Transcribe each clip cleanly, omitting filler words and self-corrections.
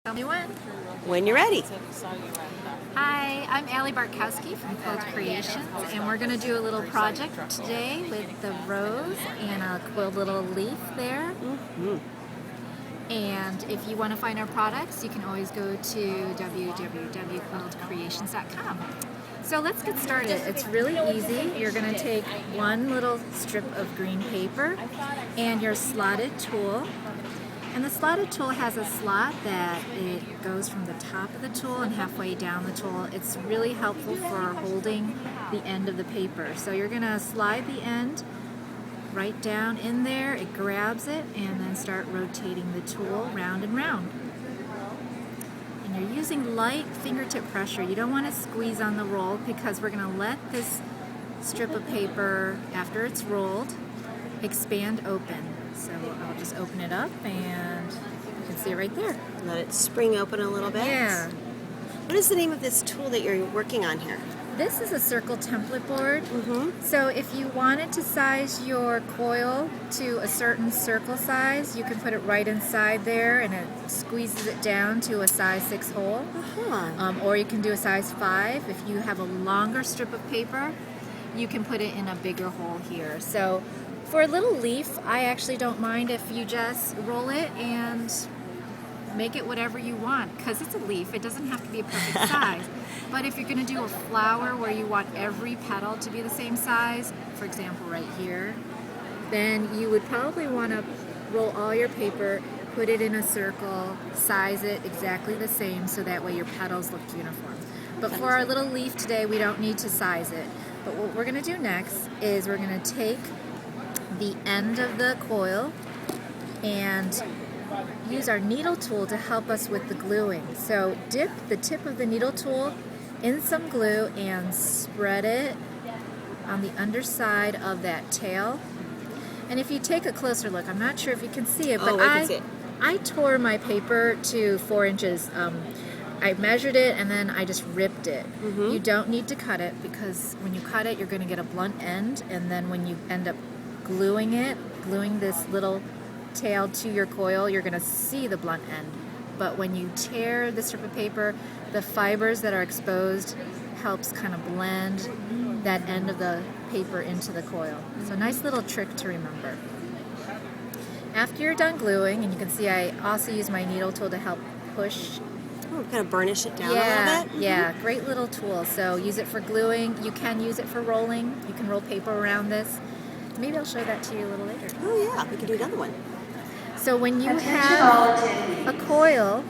Tell me when. When you're ready. Hi, I'm Allie Barkowski from Quilled Creations, and we're going to do a little project today with the rose and a quilled little leaf there. And if you want to find our products, you can always go to www.quilledcreations.com. So let's get started. It's really easy. You're going to take one little strip of green paper and your slotted tool. And the slotted tool has a slot that it goes from the top of the tool and halfway down the tool. It's really helpful for holding the end of the paper. So you're going to slide the end right down in there, it grabs it, and then start rotating the tool round and round. And you're using light fingertip pressure. You don't want to squeeze on the roll because we're going to let this strip of paper, after it's rolled, expand open. So I'll just open it up and you can see it right there. Let it spring open a little bit. Yeah. What is the name of this tool that you're working on here? This is a circle template board. So if you wanted to size your coil to a certain circle size, you can put it right inside there and it squeezes it down to a size 6 hole. Or you can do a size 5. If you have a longer strip of paper, you can put it in a bigger hole here. So for a little leaf, I actually don't mind if you just roll it and make it whatever you want, because it's a leaf. It doesn't have to be a perfect size. But if you're going to do a flower where you want every petal to be the same size, for example right here, then you would probably want to roll all your paper, put it in a circle, size it exactly the same so that way your petals look uniform. But for our little leaf today, we don't need to size it. But what we're going to do next is we're going to take the end of the coil and use our needle tool to help us with the gluing. So dip the tip of the needle tool in some glue and spread it on the underside of that tail. And if you take a closer look, I'm not sure if you can see it, but I tore my paper to 4 inches. I measured it and then I just ripped it. You don't need to cut it because when you cut it, you're going to get a blunt end, and then when you end up gluing this little tail to your coil, you're going to see the blunt end. But when you tear the strip of paper, the fibers that are exposed helps kind of blend that end of the paper into the coil. So nice little trick to remember. After you're done gluing, and you can see I also use my needle tool to help push. Kind of burnish it down a little bit. Yeah, great little tool. So use it for gluing. You can use it for rolling. You can roll paper around this. Maybe I'll show that to you a little later. Oh yeah, we can do another one. So when you have a coil,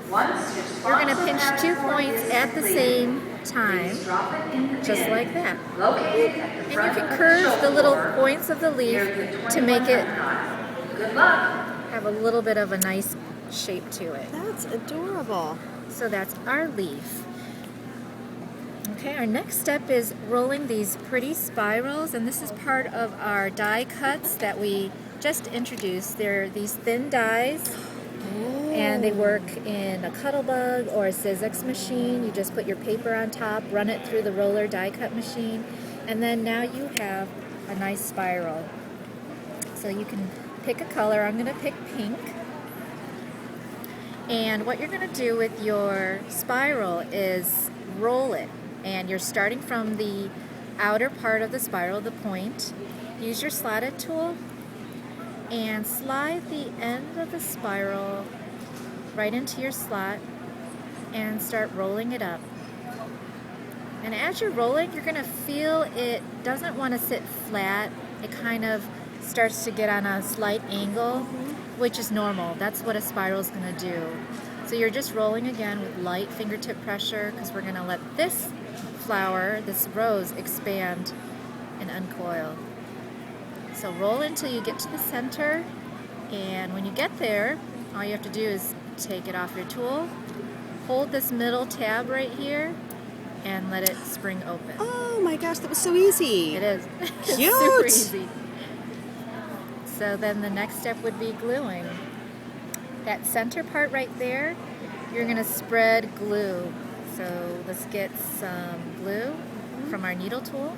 you're going to pinch 2 points at the same time, just like that. And you can curve the little points of the leaf to make it have a little bit of a nice shape to it. That's adorable. So that's our leaf. Okay, our next step is rolling these pretty spirals, and this is part of our die cuts that we just introduced. They're these thin dies, and they work in a Cuttlebug or a Sizzix machine. You just put your paper on top, run it through the roller die cut machine, and then now you have a nice spiral. So you can pick a color. I'm going to pick pink. And what you're going to do with your spiral is roll it. And you're starting from the outer part of the spiral, the point. Use your slotted tool and slide the end of the spiral right into your slot and start rolling it up. And as you're rolling, you're going to feel it doesn't want to sit flat. It kind of starts to get on a slight angle, which is normal. That's what a spiral is going to do. So you're just rolling again with light fingertip pressure because we're going to let this flower, this rose, expand and uncoil. So roll until you get to the center, and when you get there, all you have to do is take it off your tool, hold this middle tab right here, and let it spring open. Oh my gosh, that was so easy. It is. It's Cute. super easy. So then the next step would be gluing. That center part right there, you're going to spread glue. So let's get some glue from our needle tool.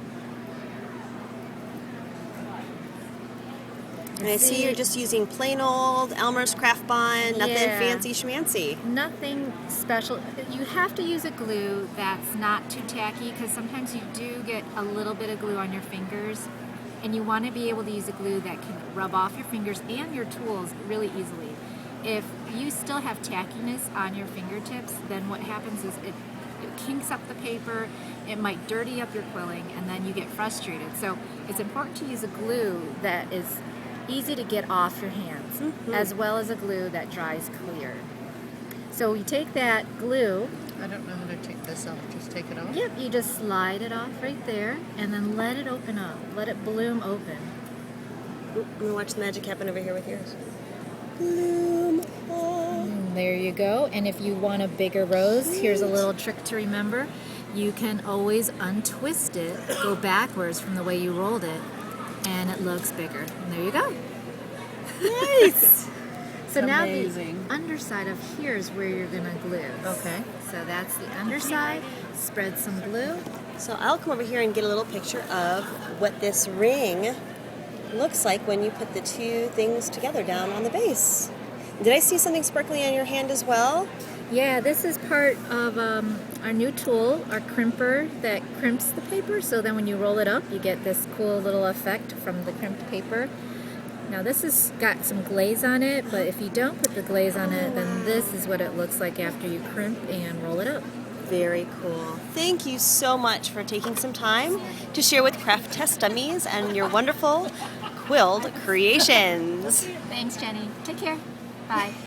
And I see you're just using plain old Elmer's Craft Bond, nothing Yeah. fancy schmancy. Nothing special. You have to use a glue that's not too tacky because sometimes you do get a little bit of glue on your fingers, and you want to be able to use a glue that can rub off your fingers and your tools really easily. If you still have tackiness on your fingertips, then what happens is it kinks up the paper, it might dirty up your quilling, and then you get frustrated. So it's important to use a glue that is easy to get off your hands, as well as a glue that dries clear. So we take that glue. I don't know how to take this off. Just take it off? Yep, you just slide it off right there, and then let it open up. Let it bloom open. Oop, I'm gonna watch the magic happen over here with yours. Bloom on. There you go. And if you want a bigger rose, here's a little trick to remember. You can always untwist it, go backwards from the way you rolled it, and it looks bigger. And there you go. Nice. So now amazing. the underside of here is where you're going to glue. Okay. So that's the underside. Spread some glue. So I'll come over here and get a little picture of what this ring looks like when you put the two things together down on the base. Did I see something sparkly on your hand as well? Yeah, this is part of our new tool, our crimper that crimps the paper. So then when you roll it up, you get this cool little effect from the crimped paper. Now this has got some glaze on it, but if you don't put the glaze on it, then this is what it looks like after you crimp and roll it up. Very cool. Thank you so much for taking some time to share with Craft Test Dummies and your wonderful Quilled Creations. Thanks, Jenny. Take care. Bye.